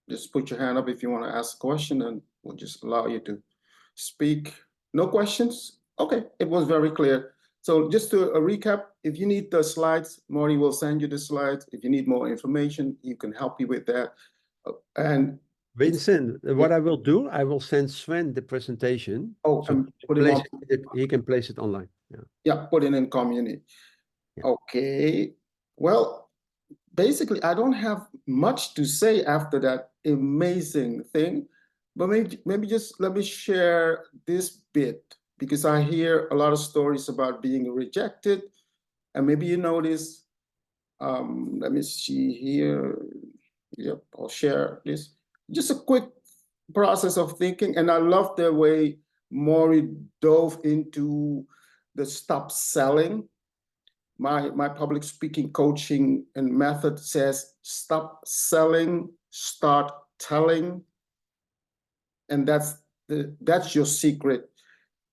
Just put your hand up if you want to ask a question, and we'll just allow you to speak. No questions? Okay, it was very clear. So just to recap, if you need the slides, Maury will send you the slides. If you need more information, he can help you with that. And Vincent, what I will do, I will send Sven the presentation. oh, so put it on. He can place it online. Yeah, put it in community. Yeah. Okay. Well, basically, I don't have much to say after that amazing thing, but maybe just let me share this bit, because I hear a lot of stories about being rejected, and maybe you notice. Let me see here. Yep, I'll share this. Just a quick process of thinking, and I love the way Maury dove into the stop selling. My public speaking coaching and method says stop selling, start telling. And that's your secret.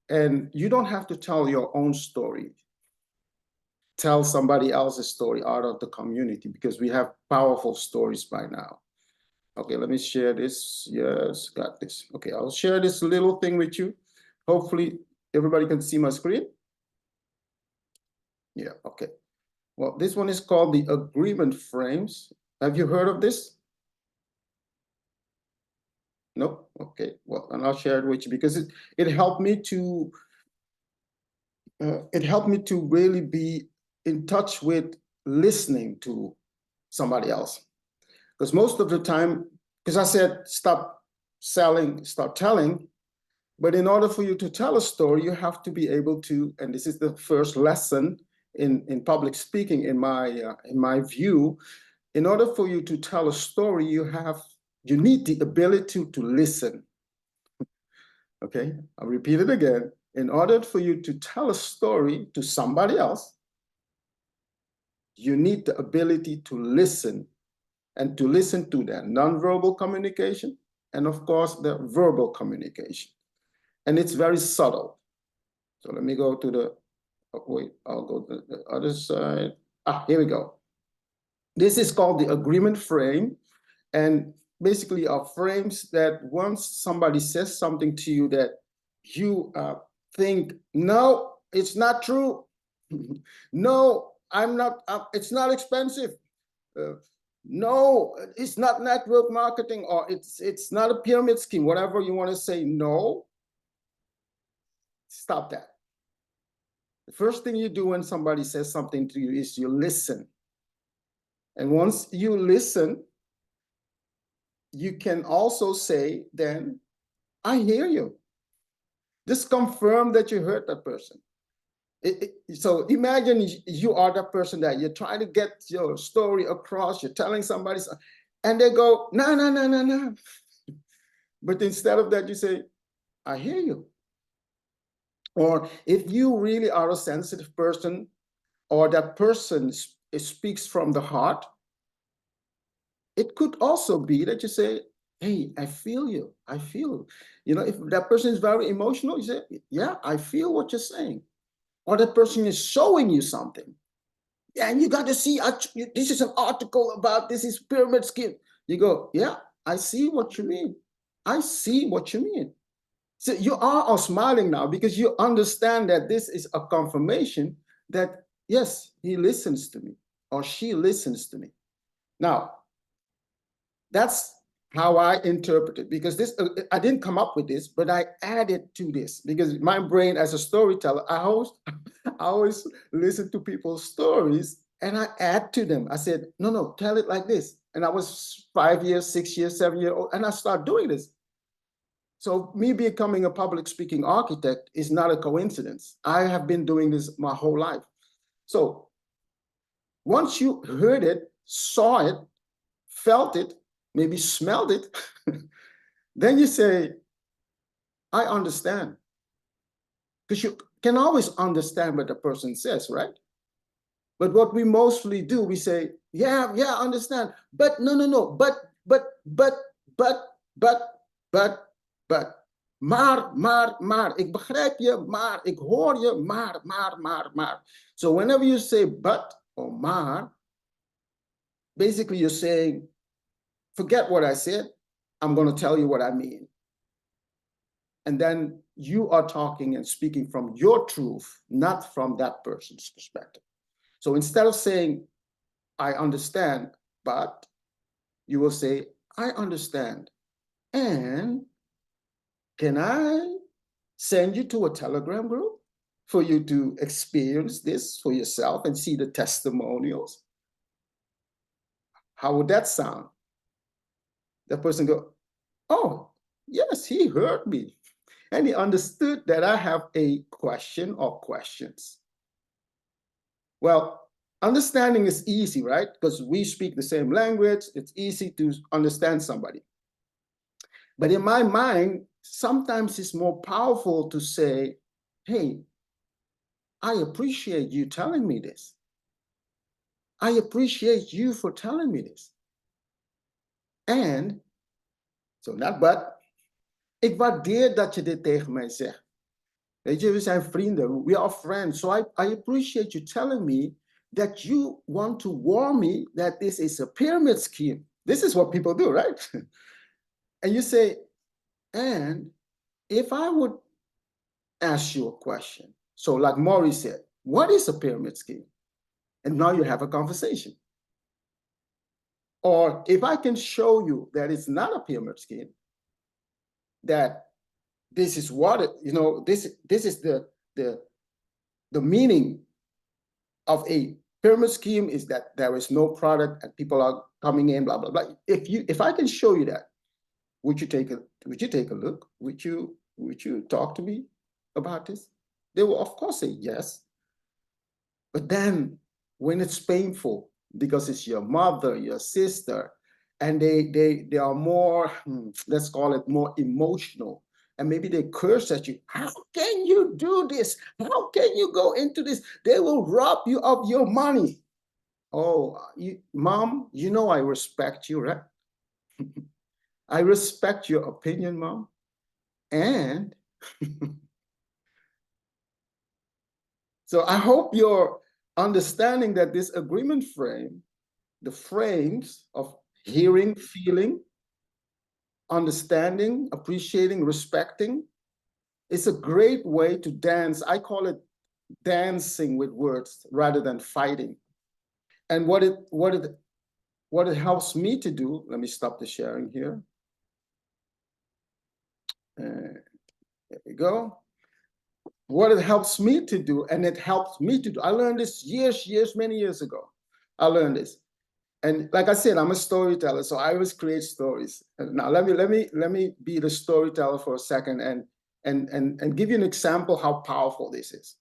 And you don't have to tell your own story. Tell somebody else's story out of the community, because we have powerful stories by now. Okay, let me share this. Yes, got this. Okay, I'll share this little thing with you. Hopefully everybody can see my screen. Yeah, okay. Well, this one is called the agreement frames. Have you heard of this? No? Okay, well, and I'll share it with you, because it helped me to really be in touch with listening to somebody else. Because most of the time, because I said stop selling, start telling, but in order for you to tell a story, you have to be able to, and this is the first lesson in public speaking, in my view, in order for you to tell a story, you need the ability to listen. Okay, I'll repeat it again. In order for you to tell a story to somebody else, you need the ability to listen, and to listen to their nonverbal communication, and of course, their verbal communication. And it's very subtle. So let me go to the, oh, wait, I'll go to the other side. Here we go. This is called the agreement frame. And basically are frames that once somebody says something to you that you think, no, it's not true. No, I'm not, it's not expensive. No, it's not network marketing, or it's not a pyramid scheme, whatever you want to say. No, stop that. The first thing you do when somebody says something to you is you listen. And once you listen, you can also say, then, I hear you. Just confirm that you heard that person. So imagine you are the person that you're trying to get your story across, you're telling somebody, and they go, no, no, no, no, no. But instead of that, you say, I hear you. Or if you really are a sensitive person, or that person speaks from the heart, it could also be that you say, hey, I feel you. I feel, if that person is very emotional, you say, yeah, I feel what you're saying. Or that person is showing you something. Yeah, and you got to see, this is an article about this is pyramid scheme. You go, yeah, I see what you mean. I see what you mean. So you are all smiling now, because you understand that this is a confirmation that, yes, he listens to me, or she listens to me. Now, that's how I interpret it, because this, I didn't come up with this, but I added to this, because my brain as a storyteller, I always listen to people's stories and I add to them. I said, no, tell it like this. And I was 5 years, 6 years, 7 years old, and I started doing this. So me becoming a public speaking architect is not a coincidence. I have been doing this my whole life. So once you heard it, saw it, felt it, maybe smelled it, then you say, I understand. Because you can always understand what the person says, right? But what we mostly do, we say, yeah, understand. But no. But. Maar. Ik begrijp je, maar. Ik hoor je, maar. So whenever you say but or maar, basically you're saying, forget what I said. I'm going to tell you what I mean. And then you are talking and speaking from your truth, not from that person's perspective. So instead of saying, I understand, but you will say, I understand. And can I send you to a Telegram group for you to experience this for yourself and see the testimonials? How would that sound? That person go, oh, yes, he heard me. And he understood that I have a question or questions. Well, understanding is easy, right? Because we speak the same language. It's easy to understand somebody. But in my mind, sometimes it's more powerful to say, hey, I appreciate you telling me this. I appreciate you for telling me this. And, so not but, ik waardeer dat je dit tegen mij zegt. Weet je, we zijn vrienden. We are friends. So I appreciate you telling me that you want to warn me that this is a pyramid scheme. This is what people do, right? And you say, and if I would ask you a question, so like Maury said, what is a pyramid scheme? And now you have a conversation. Or if I can show you that it's not a pyramid scheme, that this is what it, this is the meaning of a pyramid scheme is that there is no product and people are coming in, blah, blah, blah. If I can show you that, would you take a look? Would you talk to me about this? They will of course say yes. But then when it's painful, because it's your mother, your sister, and they are more, let's call it more emotional, and maybe they curse at you. How can you do this? How can you go into this? They will rob you of your money. Oh, Mom, you know I respect you, right? I respect your opinion, Mom. And so I hope you're understanding that this agreement frame, the frames of hearing, feeling, understanding, appreciating, respecting, is a great way to dance. I call it dancing with words rather than fighting. And what it helps me to do, let me stop the sharing here. There we go. What it helps me to do, and it helps me to do, I learned this many years ago. I learned this. And like I said, I'm a storyteller, so I always create stories. And now let me be the storyteller for a second and give you an example how powerful this is.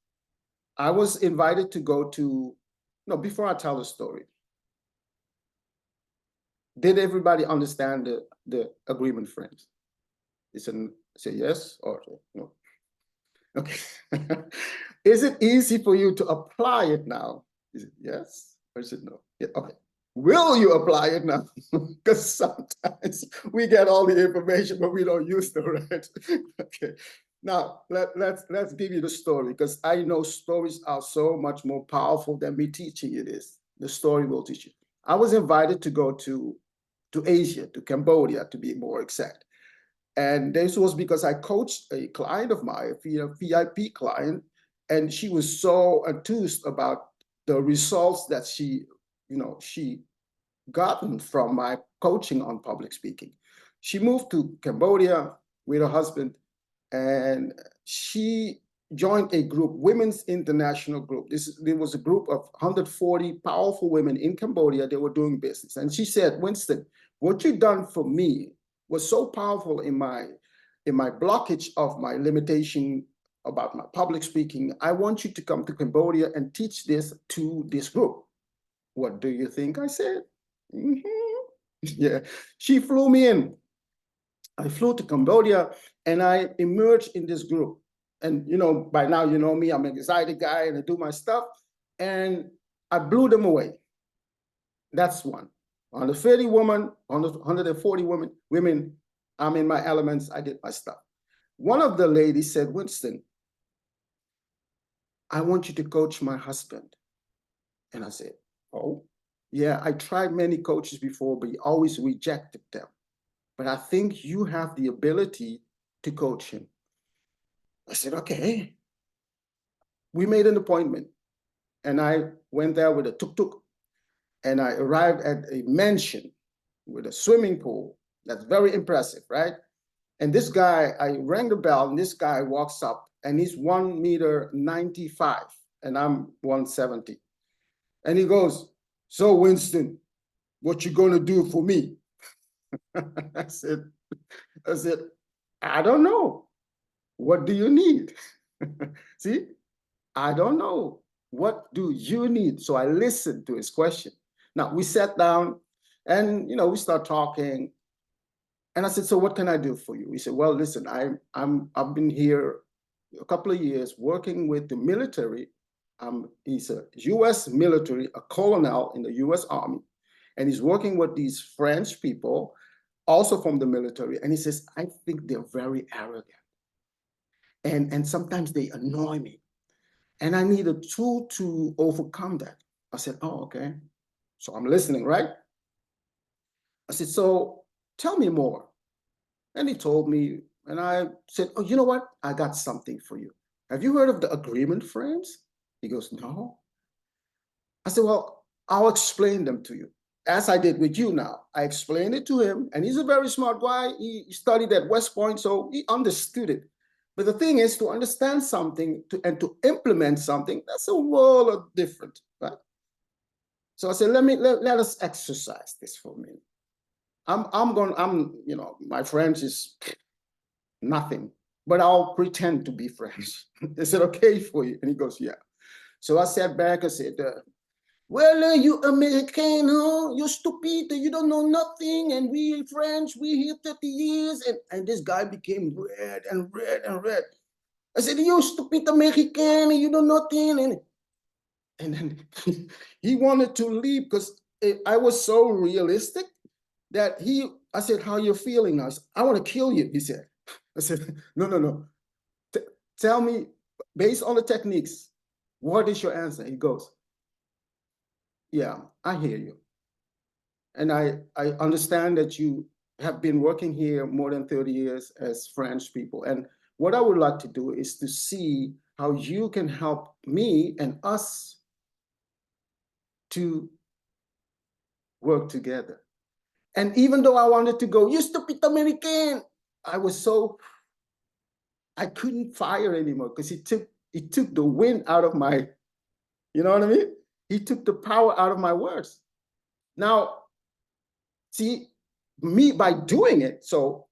I was invited to go to, no, before I tell the story, did everybody understand the agreement frames? Say yes or no? Okay. Is it easy for you to apply it now? Is it yes or is it no? Yeah, okay. Will you apply it now? Because sometimes we get all the information, but we don't use the right. Okay. Now let's give you the story, because I know stories are so much more powerful than me teaching you this. The story will teach you. I was invited to go to Asia, to Cambodia, to be more exact. And this was because I coached a client of mine, a VIP client, and she was so enthused about the results that she gotten from my coaching on public speaking. She moved to Cambodia with her husband, and she joined a group, Women's International Group. There was a group of 140 powerful women in Cambodia. They were doing business. And she said, Winston, what you've done for me was so powerful in my blockage of my limitation about my public speaking. I want you to come to Cambodia and teach this to this group. What do you think I said? Yeah, she flew me in. I flew to Cambodia and I emerged in this group. And by now you know me, I'm an excited guy and I do my stuff. And I blew them away. That's one. 130 women, 140 women, I'm in my elements, I did my stuff. One of the ladies said, Winston, I want you to coach my husband. And I said, oh, yeah, I tried many coaches before, but he always rejected them. But I think you have the ability to coach him. I said, okay. We made an appointment and I went there with a tuk-tuk and I arrived at a mansion with a swimming pool. That's very impressive, right? And this guy, I rang the bell and this guy walks up and he's 1.95 meters and I'm 170. And he goes, so Winston, what you gonna do for me? I said, I don't know. What do you need? See, I don't know. What do you need? So I listened to his question. Now we sat down and we start talking. And I said, so what can I do for you? He said, well, listen, I've been here a couple of years working with the military. He's a US military, a colonel in the US Army. And he's working with these French people, also from the military. And he says, I think they're very arrogant. And sometimes they annoy me. And I need a tool to overcome that. I said, oh, okay. So I'm listening, right? I said, so tell me more. And he told me, and I said, oh, you know what? I got something for you. Have you heard of the agreement frames? He goes, no. I said, well, I'll explain them to you, as I did with you now. I explained it to him, and he's a very smart guy. He studied at West Point, so he understood it. But the thing is, to understand something and to implement something, that's a world of different, right? So I said, let us exercise this for a minute. My French is nothing, but I'll pretend to be French. Is it okay for you? And he goes, yeah. So I sat back and said, well, you American, huh? You're stupid, you don't know nothing, and we French, we here 30 years, and this guy became red and red and red. I said, you stupid American, you know nothing, and then he wanted to leave because I was so realistic that I said, how you feeling now? I want to kill you, he said. I said, no. Tell me, based on the techniques, what is your answer? He goes, yeah, I hear you. And I understand that you have been working here more than 30 years as French people. And what I would like to do is to see how you can help me and us to work together. And even though I wanted to go, you stupid American, I couldn't fire anymore because it took the wind out of my, you know what I mean? He took the power out of my words. Now, see, me by doing it, so,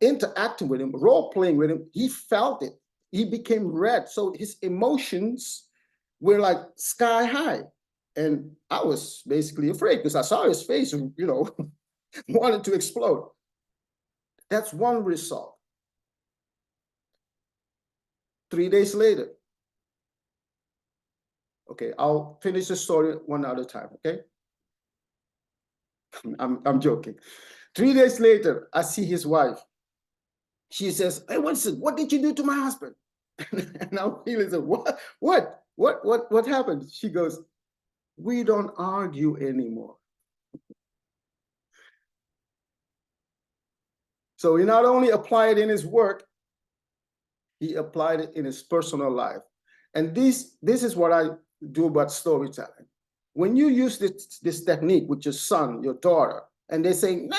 interacting with him, role playing with him, he felt it. He became red. So his emotions were like sky high. And I was basically afraid because I saw his face, wanted to explode. That's one result. 3 days later, okay, I'll finish the story one at a time, okay? I'm joking. 3 days later, I see his wife. She says, hey, Winston, what did you do to my husband? And I'm feeling, what happened? She goes, we don't argue anymore. So he not only applied it in his work, he applied it in his personal life. And this is what I do about storytelling. When you use this technique with your son, your daughter, and they say, nah,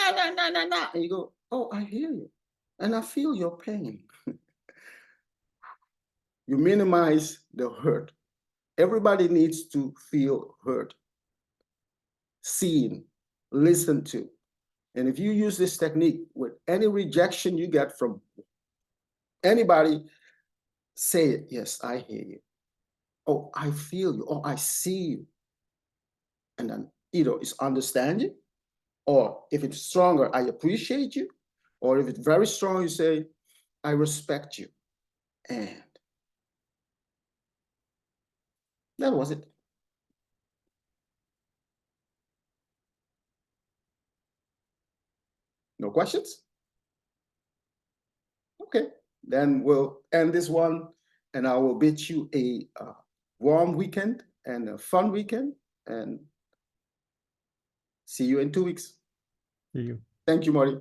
and you go, oh, I hear you. And I feel your pain. You minimize the hurt. Everybody needs to feel heard, seen, listened to. And if you use this technique with any rejection you get from anybody, say it. Yes, I hear you. Oh, I feel you. Oh, I see you. And then either it's understanding, or if it's stronger, I appreciate you. Or if it's very strong, you say, I respect you. And that was it. No questions? Okay, then we'll end this one, and I will bid you a warm weekend and a fun weekend, and see you in 2 weeks. See you. Thank you, Marty.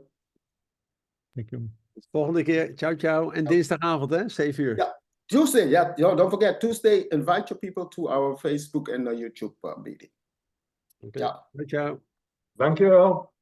Thank you. Volgende keer. Ciao, ciao. En dinsdagavond, hè? 7 uur. Ja. Tuesday, yeah, don't forget, Tuesday, invite your people to our Facebook and YouTube meeting. Okay. Ciao. Ciao. Dankjewel.